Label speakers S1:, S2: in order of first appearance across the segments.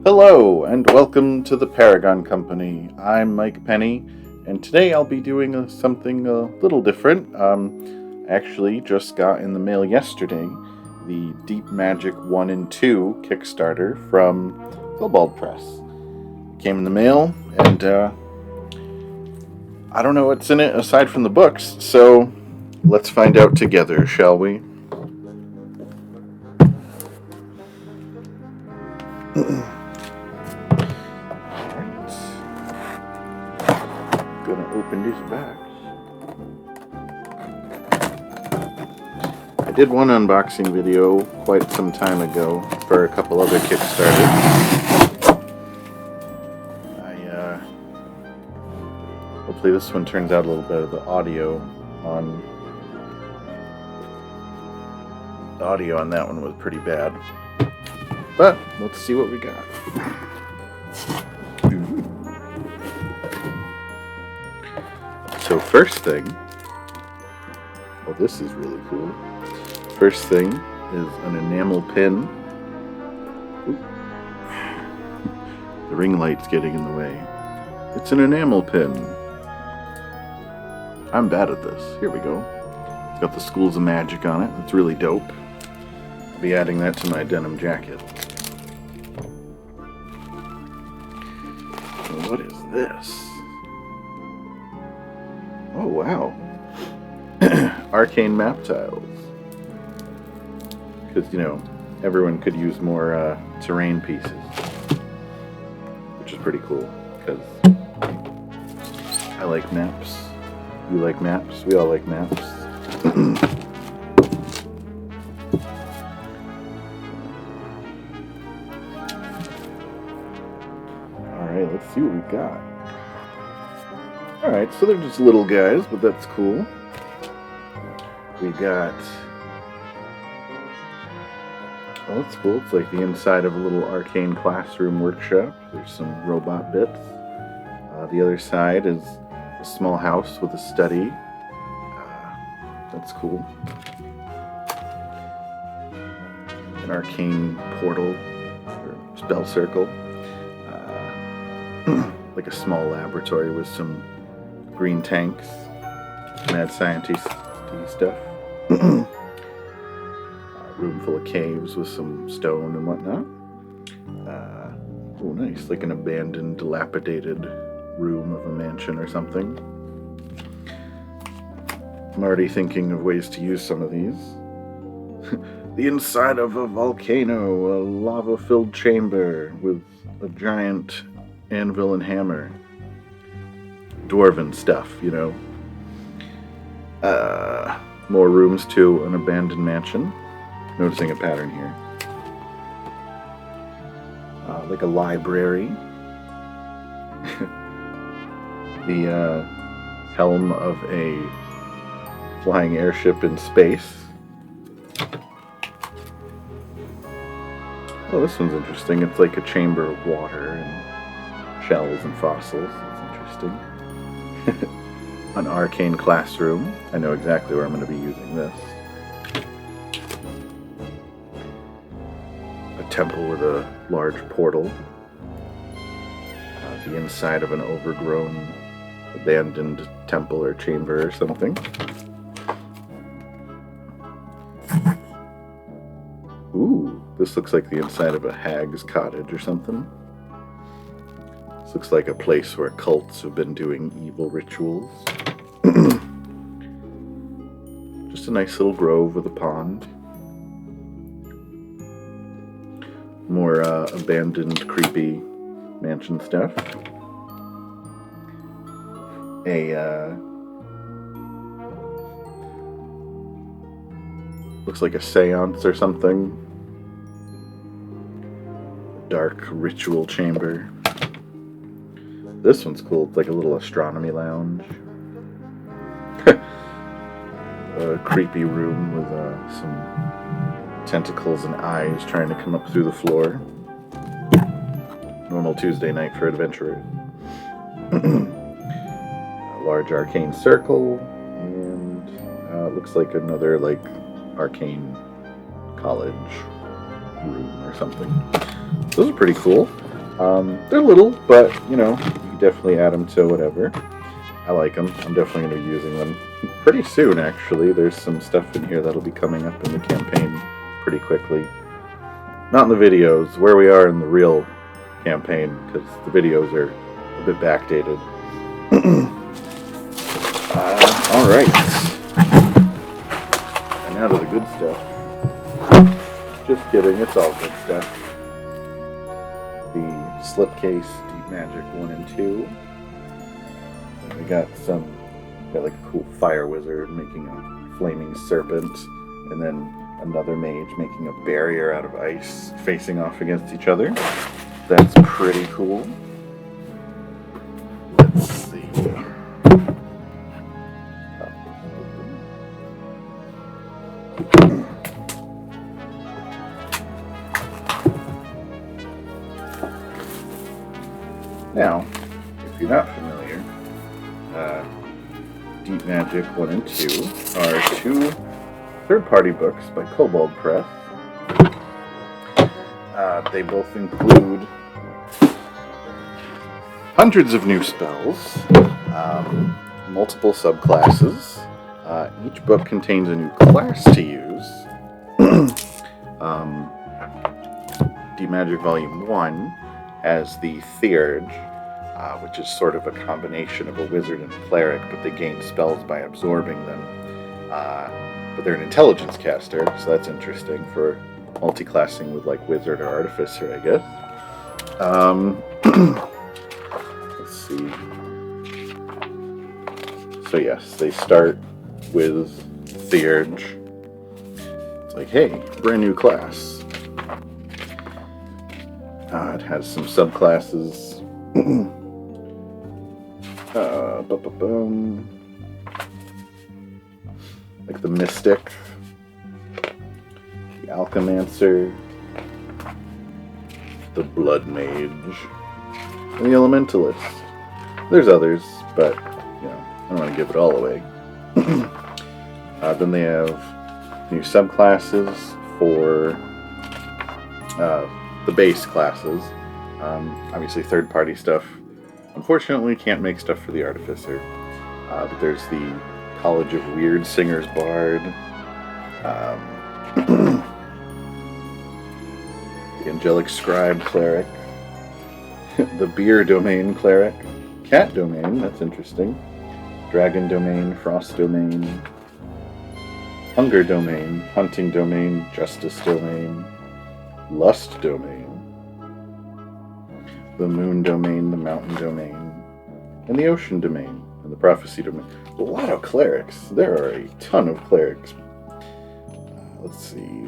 S1: Hello, and welcome to the Paragon Company. I'm Mike Penny, and today I'll be doing something a little different. Actually just got in the mail yesterday the Deep Magic 1 and 2 Kickstarter from Kobold Press. It came in the mail, and I don't know what's in it aside from the books, so let's find out together, shall we? Gonna open these bags. I did one unboxing video quite some time ago for a couple other Kickstarters. Hopefully this one turns out a little better. The audio on that one was pretty bad. But let's see what we got. So first thing, oh, this is really cool. First thing is an enamel pin. Ooh. The ring light's getting in the way. It's an enamel pin. I'm bad at this. Here we go. It's got the Schools of Magic on it. It's really dope. I'll be adding that to my denim jacket. So what is this? Oh, wow. Arcane map tiles. Because, everyone could use more terrain pieces. Which is pretty cool, because I like maps. You like maps? We all like maps. Alright, let's see what we got. Alright, so they're just little guys, but that's cool. We got... Oh, that's cool. It's like the inside of a little arcane classroom workshop. There's some robot bits. The other side is a small house with a study. That's cool. An arcane portal, or spell circle. Like a small laboratory with some green tanks, mad scientist stuff. Room full of caves with some stone and whatnot. Oh, nice, like an abandoned, dilapidated room of a mansion or something. I'm already thinking of ways to use some of these. The inside of a volcano, a lava-filled chamber with a giant anvil and hammer. Dwarven stuff, More rooms to an abandoned mansion. Noticing a pattern here. Like a library. The helm of a flying airship in space. Oh, this one's interesting. It's like a chamber of water and shells and fossils. That's interesting. An arcane classroom. I know exactly where I'm going to be using this. A temple with a large portal. The inside of an overgrown, abandoned temple or chamber or something. Ooh, this looks like the inside of a hag's cottage or something. This looks like a place where cults have been doing evil rituals. Just a nice little grove with a pond. More abandoned, creepy mansion stuff. Looks like a seance or something. Dark ritual chamber. This one's cool. It's like a little astronomy lounge. A creepy room with some tentacles and eyes trying to come up through the floor. Normal Tuesday night for adventurers. A large arcane circle, and it looks like another arcane college room or something. Those are pretty cool. They're little, but, you know, you can definitely add them to whatever. I like them. I'm definitely going to be using them pretty soon, actually. There's some stuff in here that'll be coming up in the campaign pretty quickly. Not in the videos, where we are in the real campaign, because the videos are a bit backdated. Alright. And now to the good stuff. Just kidding, it's all good stuff. The slipcase, Deep Magic 1 and 2. And we got like a cool fire wizard making a flaming serpent, and then another mage making a barrier out of ice facing off against each other. That's pretty cool. Let's see. Now, if you're not familiar, Deep Magic 1 and 2 are two third-party books by Kobold Press. They both include hundreds of new spells, multiple subclasses. Each book contains a new class to use. Deep Magic Volume 1 has the Theurge, which is sort of a combination of a wizard and a cleric, but they gain spells by absorbing them. But they're an intelligence caster, so that's interesting for multi-classing with like wizard or artificer, I guess. Let's see. So yes, they start with Theurge. It's like, hey, brand new class. It has some subclasses. Like the Mystic, the Alchemaster, the Blood Mage, and the Elementalist. There's others, but, you know, I don't want to give it all away. Then they have new subclasses for the base classes. Obviously third-party stuff. Unfortunately, can't make stuff for the Artificer. But there's the College of Weird Singers Bard. The Angelic Scribe Cleric. The Beer Domain Cleric. Cat Domain, that's interesting. Dragon Domain, Frost Domain. Hunger Domain, Hunting Domain, Justice Domain. Lust Domain. The Moon Domain, the Mountain Domain, and the Ocean Domain, and the Prophecy Domain. A lot of clerics. There are a ton of clerics. Let's see.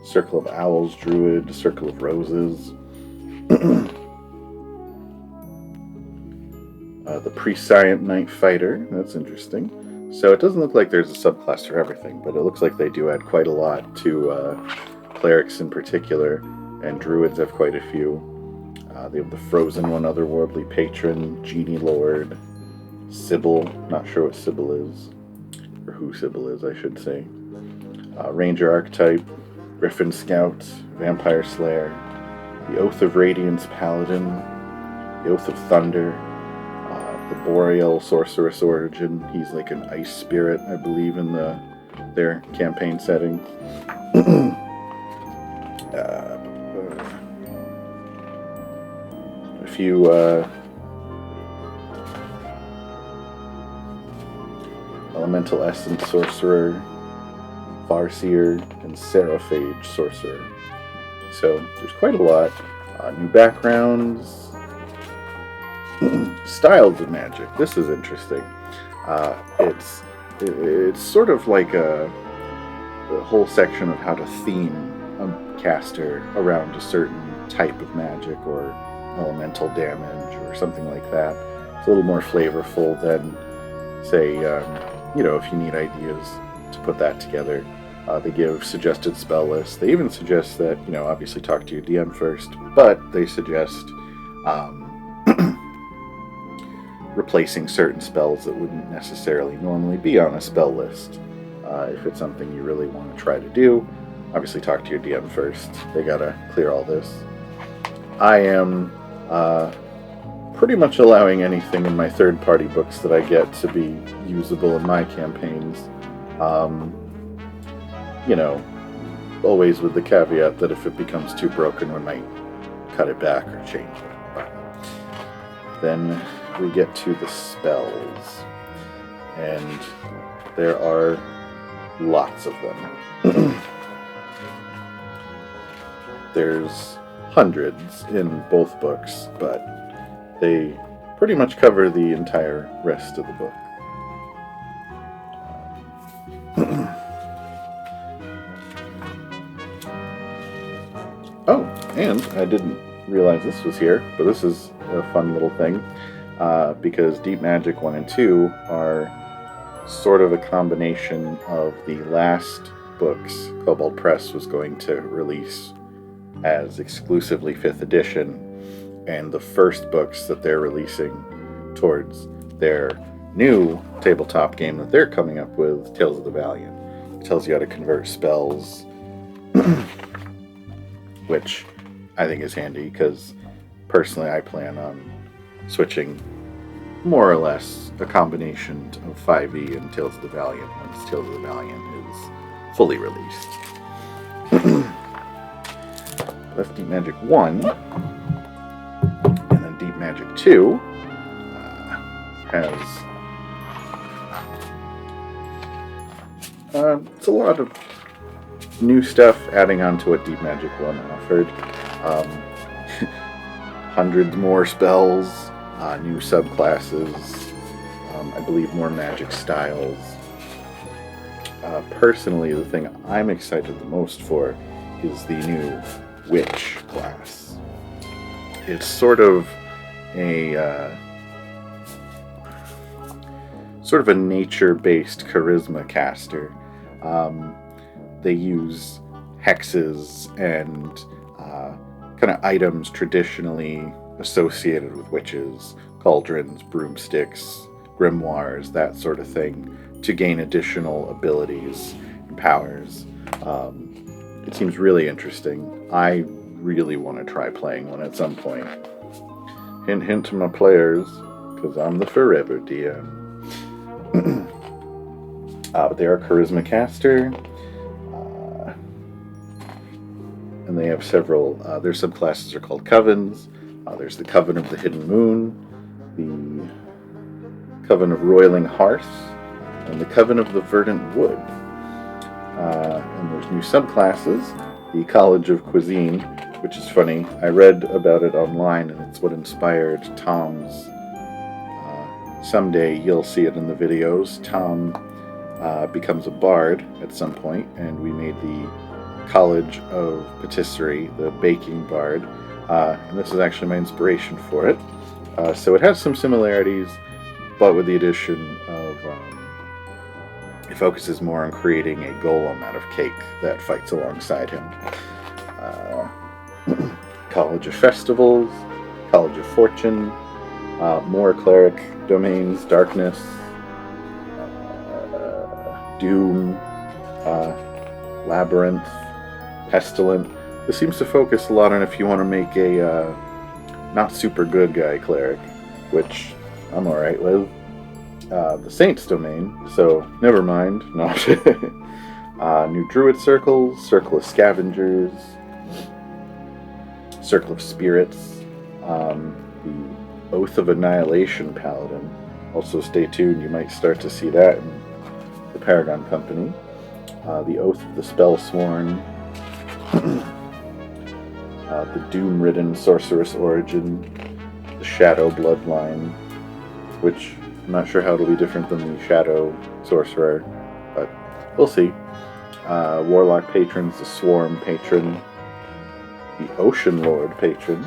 S1: Circle of Owls Druid, Circle of Roses. The Prescient Night Fighter. That's interesting. So it doesn't look like there's a subclass for everything, but it looks like they do add quite a lot to clerics in particular, and druids have quite a few. They have the Frozen One, Otherworldly Patron, Genie Lord, Sybil, not sure what Sybil is, or who Sybil is, I should say. Ranger Archetype, Griffin Scout, Vampire Slayer, the Oath of Radiance Paladin, the Oath of Thunder, the Boreal Sorceress Origin. He's like an ice spirit, I believe, in their campaign setting. A few Elemental Essence Sorcerer, Farseer, and Seraphage Sorcerer. So there's quite a lot. New backgrounds. Styles of magic. This is interesting. It's sort of like a whole section of how to theme a caster around a certain type of magic or elemental damage or something like that. It's a little more flavorful than, say, if you need ideas to put that together. They give suggested spell lists. They even suggest that, obviously talk to your DM first, but they suggest replacing certain spells that wouldn't necessarily normally be on a spell list. If it's something you really want to try to do, obviously talk to your DM first. They gotta clear all this. I am pretty much allowing anything in my third-party books that I get to be usable in my campaigns. You know, always with the caveat that if it becomes too broken, we might cut it back or change it. But then we get to the spells, and there are lots of them. There's hundreds in both books, but they pretty much cover the entire rest of the book. Oh, and I didn't realize this was here, but this is a fun little thing, because Deep Magic 1 and 2 are sort of a combination of the last books Kobold Press was going to release as exclusively 5th edition, and the first books that they're releasing towards their new tabletop game that they're coming up with, Tales of the Valiant. It tells you how to convert spells, which I think is handy, because personally I plan on switching more or less a combination of 5e and Tales of the Valiant once Tales of the Valiant is fully released. That's Deep Magic 1, and then Deep Magic 2 has it's a lot of new stuff adding on to what Deep Magic 1 offered. Hundreds more spells, new subclasses, I believe more magic styles. Personally, the thing I'm excited the most for is the new Witch class. It's sort of a nature-based charisma caster. They use hexes and kind of items traditionally associated with witches, cauldrons, broomsticks, grimoires, that sort of thing, to gain additional abilities and powers. It seems really interesting. I really want to try playing one at some point. Hint, hint to my players, because I'm the forever DM. But they are a charisma caster. And they have several, their subclasses are called covens. There's the Coven of the Hidden Moon, the Coven of Roiling Hearth, and the Coven of the Verdant Wood. And there's new subclasses, the College of Cuisine, which is funny. I read about it online, and it's what inspired Tom's. Someday you'll see it in the videos. Tom becomes a bard at some point, and we made the College of Patisserie, the baking bard, and this is actually my inspiration for it. So it has some similarities, but with the addition of it focuses more on creating a golem out of cake that fights alongside him. College of Festivals, College of Fortune, more cleric domains, darkness, doom, labyrinth, pestilent. This seems to focus a lot on if you want to make a not super good guy cleric, which I'm alright with. The Saints domain, so never mind. No. New Druid circles, Circle of Scavengers, Circle of Spirits, the Oath of Annihilation Paladin. Also stay tuned, you might start to see that in the Paragon Company. The Oath of the Spellsworn, the Doom-ridden Sorceress Origin, the Shadow Bloodline, which I'm not sure how it'll be different than the Shadow Sorcerer, but we'll see. Warlock Patrons, the Swarm Patron, the Ocean Lord Patron,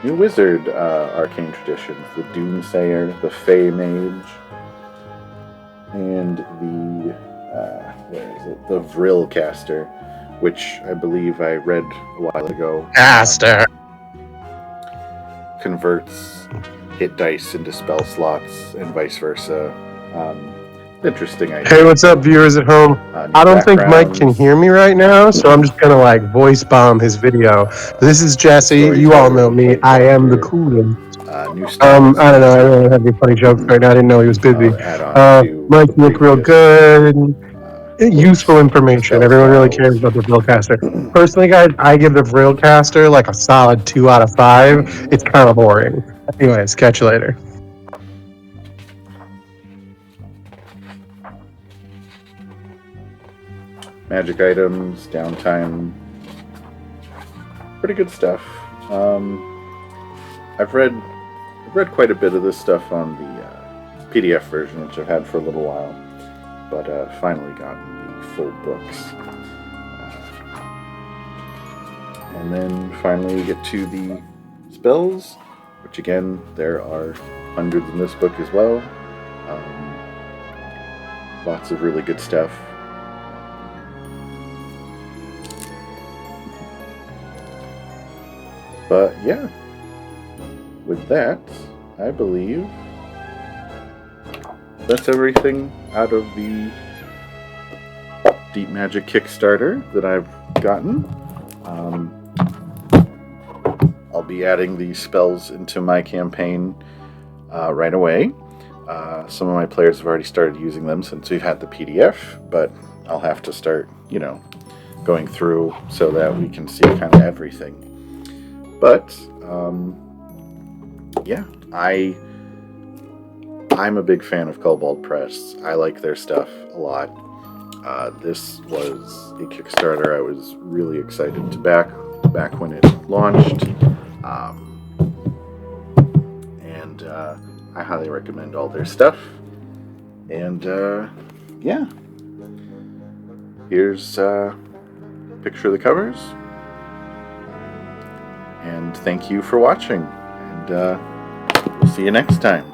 S1: new Wizard Arcane Traditions, the Doomsayer, the Fey Mage, and the the Vril Caster, which I believe I read a while ago.
S2: Caster!
S1: Converts hit dice into spell slots and vice versa. interesting idea.
S2: Hey, what's up, viewers at home?
S1: New
S2: I don't think Mike can
S1: backgrounds,
S2: hear me right now, so I'm just gonna like voice bomb his video. This is Jesse. You all
S1: storyteller
S2: know
S1: with a
S2: me.
S1: plate
S2: I am the
S1: doctor,
S2: coolest.
S1: new styles
S2: I don't know. I
S1: featured.
S2: don't really have any funny jokes right now. I didn't know he was busy.
S1: Add on to
S2: Mike,
S1: the
S2: you look real
S1: previous
S2: good. Useful
S1: books,
S2: information.
S1: spell
S2: Everyone really cares
S1: styles.
S2: about the Vrillcaster. Personally, guys, I give the Vrillcaster like a solid 2 out of 5. It's kind of boring. Anyways, catch you later.
S1: Magic items, downtime, pretty good stuff. I've read quite a bit of this stuff on the PDF version, which I've had for a little while, but finally gotten the full books. And then finally we get to the spells, which again, there are hundreds in this book as well. Lots of really good stuff. But yeah, with that, I believe that's everything out of the Deep Magic Kickstarter that I've gotten. I'll be adding these spells into my campaign right away. Some of my players have already started using them since we've had the PDF, but I'll have to start, going through so that we can see kind of everything. But yeah, I'm a big fan of Kobold Press. I like their stuff a lot. This was a Kickstarter I was really excited to back when it launched, and I highly recommend all their stuff. And yeah, here's a picture of the covers. And thank you for watching, and we'll see you next time.